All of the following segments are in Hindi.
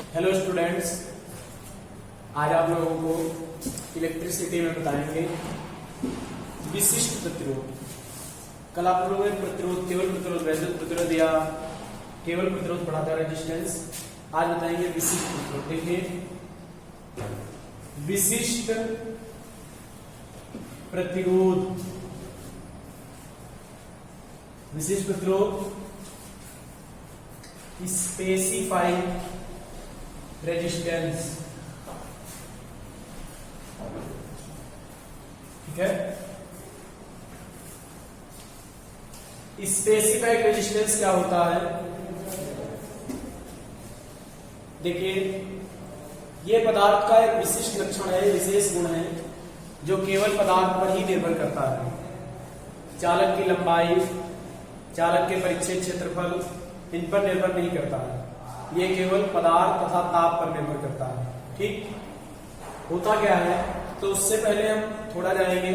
हेलो स्टूडेंट्स, आज आप लोगों को इलेक्ट्रिसिटी में बताएंगे विशिष्ट प्रतिरोध। कल आप लोगों ने प्रतिरोध, केवल प्रतिरोध, वैद्युत प्रतिरोध या केवल प्रतिरोध पढ़ा था, रेजिस्टेंस। आज बताएंगे विशिष्ट प्रतिरोध। देखिए, विशिष्ट प्रतिरोध, विशिष्ट प्रतिरोध स्पेसिफाइड रेजिस्टेंस। ठीक है, स्पेसिफाइड रेजिस्टेंस क्या होता है? देखिए, ये पदार्थ का एक विशिष्ट लक्षण है, विशेष गुण है, जो केवल पदार्थ पर ही निर्भर करता है। चालक की लंबाई, चालक के परिच्छेद क्षेत्रफल, इन पर निर्भर नहीं करता है। ये केवल पदार्थ तथा ताप पर निर्भर करता है। ठीक, होता क्या है, तो उससे पहले हम थोड़ा जाएंगे।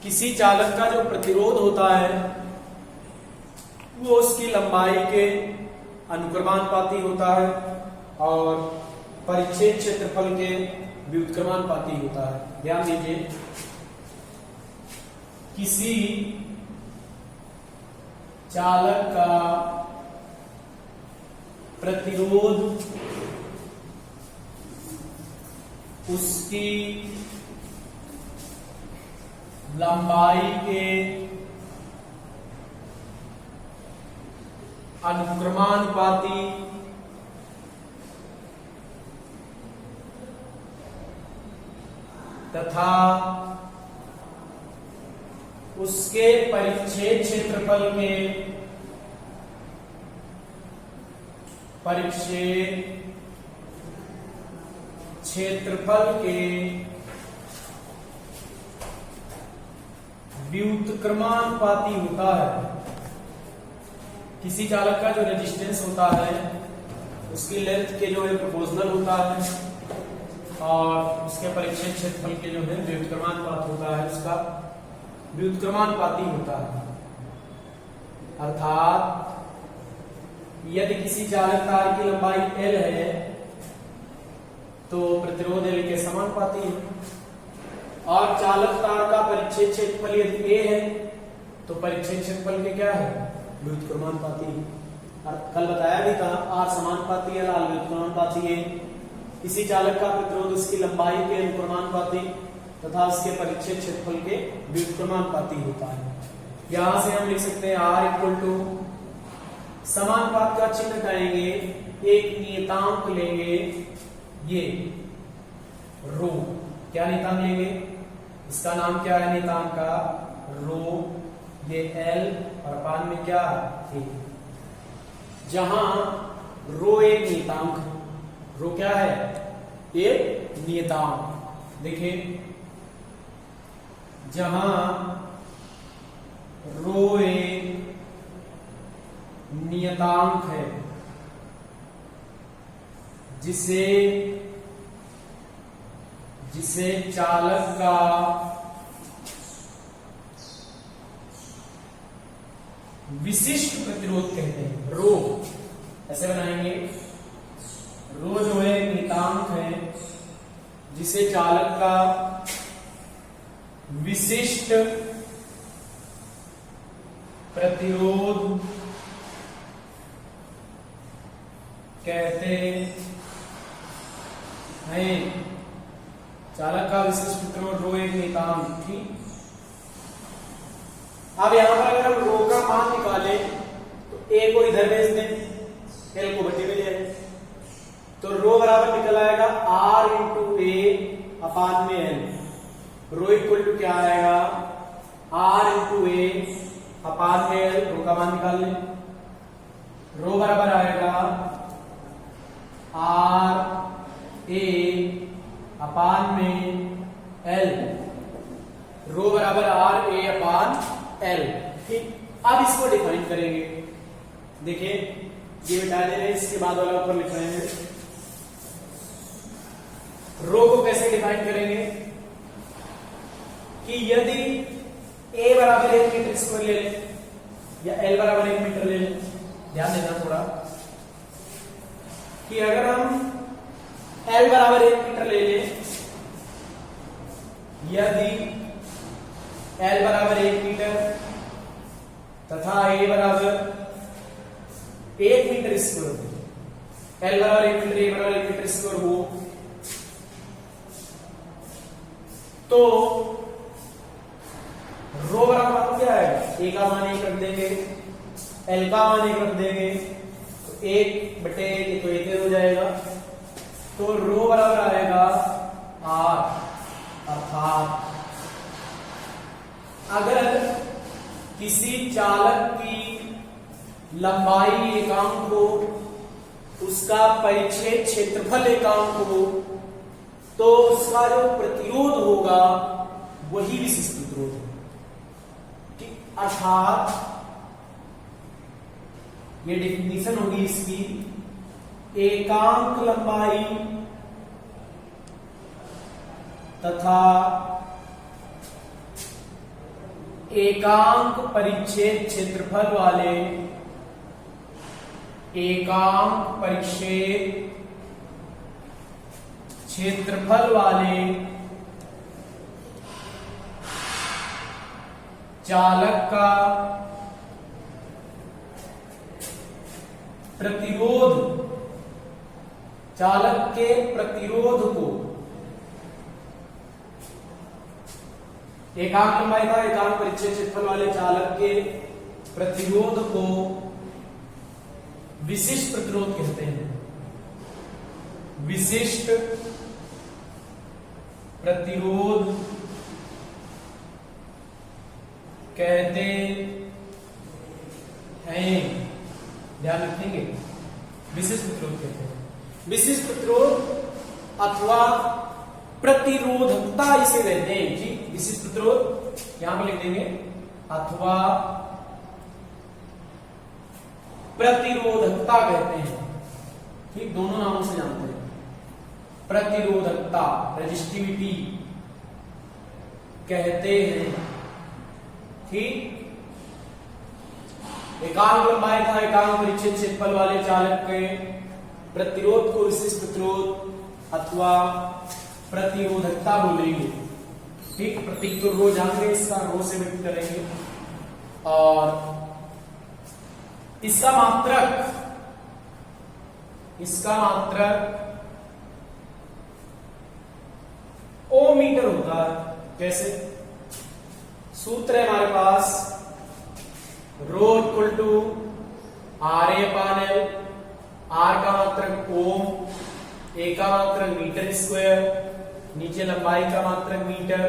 किसी चालक का जो प्रतिरोध होता है वो उसकी लंबाई के अनुक्रमानुपाती होता है और परिच्छेद क्षेत्रफल के व्युत्क्रमानुपाती होता है। ध्यान दीजिए, किसी चालक का प्रतिरोध उसकी लंबाई के अनुक्रमानुपाती तथा उसके परिच्छेद क्षेत्रफल के व्युत्क्रमानुपाती होता है। किसी चालक का जो रेजिस्टेंस होता है उसकी लेंथ के जो है प्रोपोर्शनल होता है और उसके परिच्छेद क्षेत्रफल के जो है व्युत्क्रमानुपात होता है, उसका व्युत्क्रमानुपाती होता है। अर्थात यदि किसी चालक तार की लंबाई L है तो प्रतिरोध L के समानुपाती है, और चालक तार का परिच्छेद क्षेत्रफल यदि A है तो परिच्छेद क्षेत्रफल के क्या है, व्युत्क्रमानुपाती। और कल बताया भी था, R समानुपाती है, L व्युत्क्रमानुपाती है। किसी चालक का प्रतिरोध उसकी लंबाई के अनुक्रमानुपाती तथा उसके परिच्छेद क्षेत्रफल के व्युत्क्रमानुपाती होता है। यहां से हम लिख सकते हैं R इक्वल टू, समानुपात का चिन्ह हटाएंगे, एक नियतांक लेंगे, ये रो। क्या नियतांक लेंगे? इसका नाम क्या है नियतांक का? रो। ये L और अपान में क्या है? जहां रो एक नियतांक, रो क्या है? एक नियतांक। देखिए, जहां रो एक नियतांक है जिसे चालक का विशिष्ट प्रतिरोध कहते हैं। रो ऐसे बनाएंगे, रो जो है नियतांक है जिसे चालक का विशिष्ट प्रतिरोध कहते हैं। चालक का विशिष्ट प्रतिरोध रो एक नियतांक। ठीक, अब यहां पर अगर हम रो का मान निकालें तो A को इधर भेज दें, L को भट्टी में ले आए, तो रो बराबर निकल आएगा R इंटू A अपान में L। रो इक्वल टू क्या आएगा? R इंटू A अपान में L। रो का मान निकाल लें, रो बराबर आएगा R A अपान में L। रो बराबर R A अपान L। ठीक, अब इसको डिफाइन करेंगे। देखिए, ये मिटा दे रहे हैं, इसके बाद वाला ऊपर लिख रहे हैं। रो को कैसे डिफाइन करेंगे कि यदि A बराबर 1 मीटर स्क्वायर ले लें या L बराबर 1 मीटर ले लें, ध्यान देना थोड़ा। कि अगर हम L बराबर 1 मीटर ले लें, यदि L बराबर 1 मीटर तथा A बराबर 1 मीटर स्क्वायर हो, L बराबर 1 मीटर, A बराबर 1 मीटर स्क्वायर हो, तो रो बराबर क्या है, A का मान 1 रख देंगे, L का मान 1 रख देंगे, तो 1 बटे 1 तो 1 हो जाएगा, तो रो बराबर आएगा R। अर्थात अगर किसी चालक की लंबाई एकांक हो, उसका परिच्छेद क्षेत्रफल एकांक हो, तो उसका जो प्रतिरोध होगा वही विशिष्ट प्रतिरोध है। अर्थात ये डेफिनेशन होगी इसकी, एकांक लंबाई तथा एकांक परिच्छेद क्षेत्रफल वाले, एकांक परिच्छेद क्षेत्रफल वाले चालक का प्रतिरोध, चालक के प्रतिरोध को, एकांक लंबाई का एकांक परिच्छेद क्षेत्रफल वाले चालक के प्रतिरोध को विशिष्ट प्रतिरोध कहते हैं। विशिष्ट प्रतिरोध कहते हैं, ध्यान रखेंगे, विशिष्ट प्रतिरोध कहते हैं। विशिष्ट प्रतिरोध अथवा प्रतिरोधकता इसे कहते हैं जी। विशिष्ट प्रतिरोध यहां पर लिख देंगे, अथवा प्रतिरोधकता कहते हैं, ठीक, दोनों नामों से जानते हैं। प्रतिरोधकता, रेजिस्टिविटी कहते हैं, ठीक। एकांक लंबाई का एकांक परिच्छेद क्षेत्रफल वाले चालक के प्रतिरोध को विशिष्ट प्रतिरोध अथवा प्रतिरोधकता बोलेंगे, ठीक। प्रतीक तो रो जानेंगे, इसका रो से व्यक्त करेंगे, और इसका मात्रक, इसका मात्रक ओ मीटर होता है। कैसे? सूत्र है हमारे पास, rho equal to R A upon L, R का मात्रक ओम, ए का मात्रक मीटर स्क्वायर, नीचे लंबाई का मात्रक मीटर,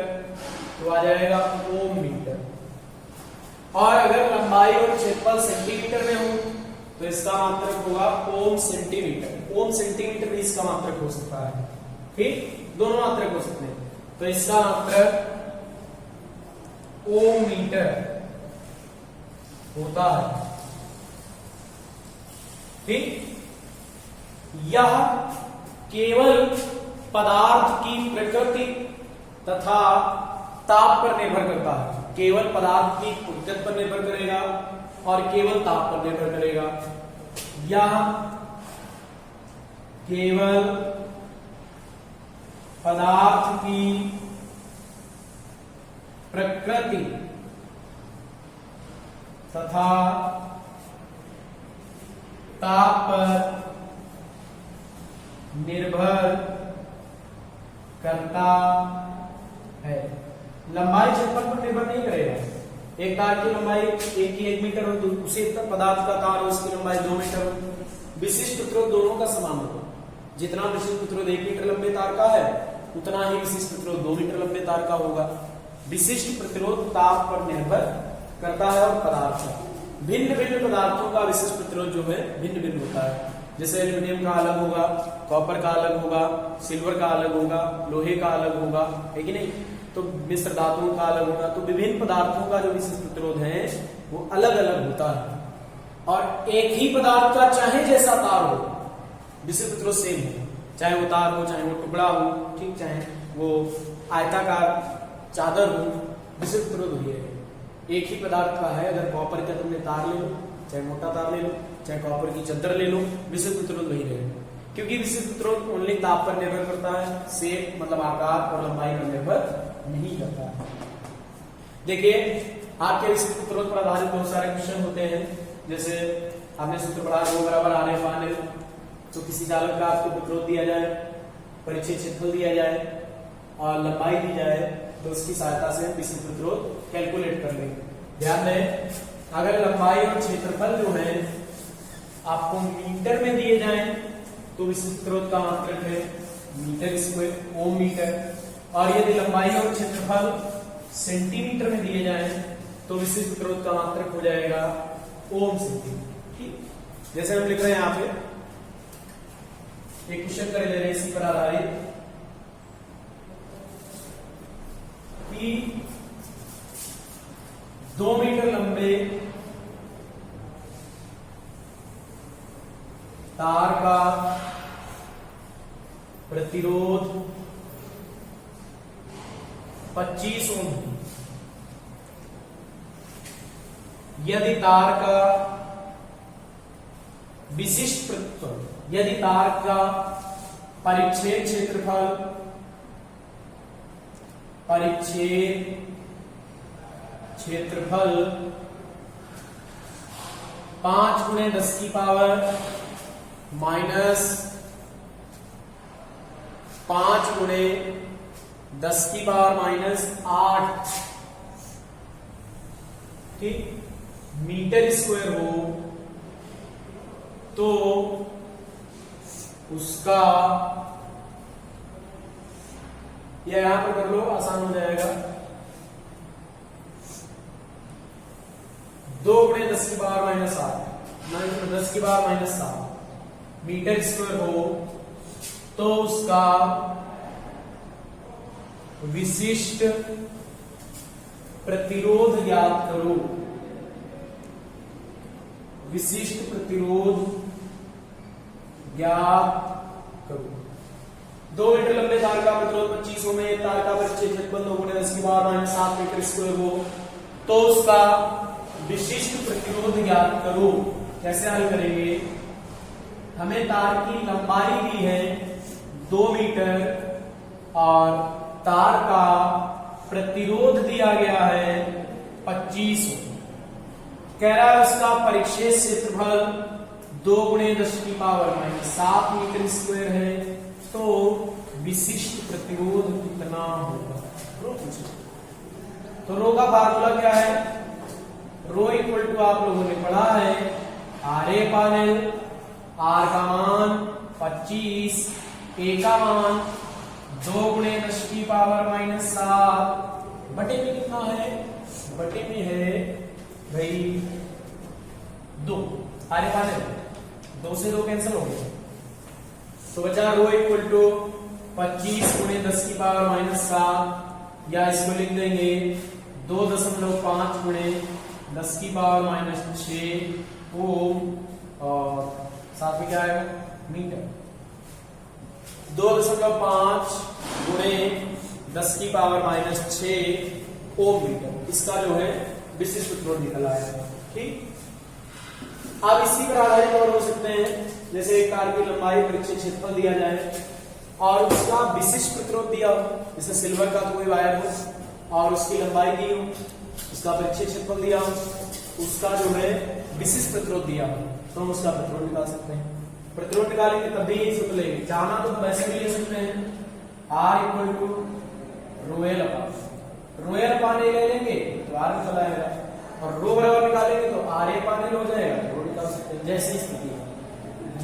तो आ जाएगा ओम मीटर। और अगर लंबाई और क्षेत्रफल सेंटीमीटर में हो तो इसका मात्रक होगा ओम सेंटीमीटर। ओम सेंटीमीटर भी इसका मात्रक हो सकता है, ठीक, दोनों मात्रक हो सकते हैं। तो इसका मात्रक ओम मीटर होता है, ठीक। यह केवल पदार्थ की प्रकृति तथा ताप पर निर्भर करता है। केवल पदार्थ की प्रकृति पर निर्भर करेगा और केवल ताप पर निर्भर करेगा। यह केवल पदार्थ की प्रकृति तथा ताप पर निर्भर करता है। लंबाई क्षेत्रफल पर निर्भर नहीं करेगा। एक तार की लंबाई एक मीटर हो, उसी पदार्थ का तार हो, उसकी लंबाई 2 मीटर हो। विशिष्ट प्रतिरोध दोनों का समान होगा। जितना विशिष्ट प्रतिरोध 1 मीटर लंबे तार का है, उतना ही विशिष्ट प्रतिरोध 2 मीटर लंबे तार का होगा। विशिष्ट प्रतिरोध ताप पर निर्भर करता है और पदार्थ का। भिन्न भिन्न पदार्थों का विशिष्ट प्रतिरोध जो है भिन्न भिन्न होता है। जैसे एल्यूमिनियम का अलग होगा, कॉपर का अलग होगा, सिल्वर का अलग होगा, लोहे का अलग होगा, है कि नहीं? तो मिश्र धातुओं का अलग होगा। तो विभिन्न पदार्थों का जो विशिष्ट प्रतिरोध है वो अलग अलग होता है। और एक ही पदार्थ का चाहे जैसा तार हो, विशिष्ट प्रतिरोध सेम है। चाहे वो तार हो, चाहे वो टुकड़ा हो, ठीक, चाहे वो आयताकार चादर हो, विशिष्ट प्रतिरोध वही है। एक ही पदार्थ का है। अगर कॉपर का तुमने तार ले लो, चाहे मोटा तार ले लो, चाहे कॉपर की चादर ले लो, विशिष्ट प्रतिरोध वही रहेगा। क्योंकि विशिष्ट प्रतिरोध ओनली ताप पर निर्भर करता है, शेप मतलब आकार और लंबाई पर निर्भर नहीं करता है। देखिए आपके विशिष्ट प्रतिरोध पर आधारित बहुत सारे क्वेश्चन होते हैं, जैसे आपने सूत्र पढ़ा रो बराबर आर एफ आर एल, तो किसी चालक का आपको प्रतिरोध दिया जाए, परिचय क्षेत्रफल दिया जाए और लंबाई दी जाए, तो उसकी सहायता से हम विशिष्ट प्रतिरोध कैलकुलेट कर लेंगे। ध्यान दें, अगर लंबाई और क्षेत्रफल जो है आपको मीटर में दिए जाएं तो विशिष्ट प्रतिरोध का मात्रक है मीटर स्क्वायर ओम मीटर, और यदि लंबाई और क्षेत्रफल सेंटीमीटर में दिए जाएं तो विशिष्ट प्रतिरोध का मात्रक हो जाएगा ओम सेंटीमीटर। ठीक, जैसे हम लिख रहे हैं यहाँ पे एक क्वेश्चन कर ले रहे हैं इसी पर आधारित कि 2 मीटर लंबे तार का प्रतिरोध 25 ओम है। यदि तार का विशिष्ट प्रतिरोध, यदि तार का परिच्छेद क्षेत्रफल 5 गुणे 10 की पावर माइनस 5 गुणे 10 की पावर माइनस 8 ठीक मीटर स्क्वायर हो तो उसका, या यहां पर कर लो आसान हो जाएगा, 2 गुणे 10 की पावर माइनस 8 10 की पावर माइनस 7 मीटर स्क्वायर हो तो उसका विशिष्ट प्रतिरोध ज्ञात करो। विशिष्ट प्रतिरोध ज्ञात करो। 2 मीटर लंबे तार का प्रतिरोध 25 ओम है, तार का परिच्छेद क्षेत्रफल 2 गुणे 10 की पावर माइनस 7 मीटर स्क्वायर हो तो उसका विशिष्ट प्रतिरोध ज्ञात करो। कैसे हल करेंगे? हमें तार की लंबाई दी है 2 मीटर और तार का प्रतिरोध दिया गया है 25 ओम। कह रहा है उसका परिच्छेद क्षेत्रफल 2 गुणे 10 की पावर माइनस 7 मीटर स्क्वायर है, तो विशिष्ट प्रतिरोध कितना होगा? तो रो का फार्मूला क्या है? रो इक्वल टू आप लोगों ने पढ़ा है आर ए पानेल, आर का मान 25, ए का मान 2 गुणे 10 की पावर माइनस 7 बटे में कितना है? बटे में है भाई 2। आर ए पानेल 2 से 2 कैंसिल हो गए तो बचा रो इक्वल टू 25 गुणे 10 की पावर माइनस 7, या इसको लिख देंगे 2.5 गुणे 10 की पावर माइनस 6 ओम, और साथ में क्या आएगा? मीटर। 2.5 गुणे 10 की पावर माइनस 6 ओम मीटर, इसका जो है विशिष्ट प्रतिरोध निकल आया। ठीक, आप इसी पर आधारित और हो सकते हैं, जैसे एक तार की लंबाई परिच्छेद क्षेत्रफल दिया जाए और उसका विशिष्ट प्रतिरोध दिया हो, जैसे सिल्वर का कोई वायर हो और उसकी लंबाई दी हो, उसका परिच्छेद क्षेत्रफल दिया हो, उसका जो है विशिष्ट प्रतिरोध दिया हो, तो हम उसका प्रतिरोध निकाल सकते हैं। प्रतिरोध निकालेंगे तब भी यही सूत्र लेंगे, चाहना तो हम ऐसे भी ले सकते हैं आर इक्वल टू रोएल अपान ए ले लेंगे तो आर निकल आएगा, और रो बराबर निकालेंगे तो आर ए अपान एल हो जाएगा, रो निकाल सकते हैं। जैसी स्थिति है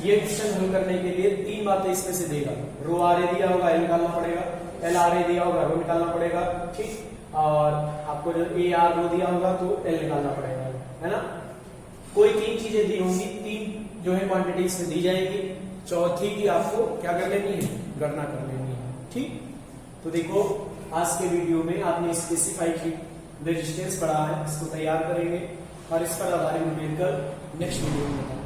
ये क्वेश्चन हल करने के लिए 3 बातें इसमें से देगा, रो आर ए दिया होगा एल निकालना पड़ेगा, एल आर ए दिया होगा रो निकालना पड़ेगा, ठीक, और आपको जो ए आर रो दिया होगा तो एल निकालना पड़ेगा, है ना। कोई 3 चीजें दी होंगी, 3 जो है क्वांटिटी इसमें दी जाएगी, चौथी की आपको क्या कर लेनी है? गणना कर लेनी है। ठीक, तो देखो आज के वीडियो में आपने स्पेसिफाइड हीट रेजिस्टेंस पढ़ा है, इसको तैयार करेंगे और इस पर आधारित न्यूमेरिकल नेक्स्ट वीडियो में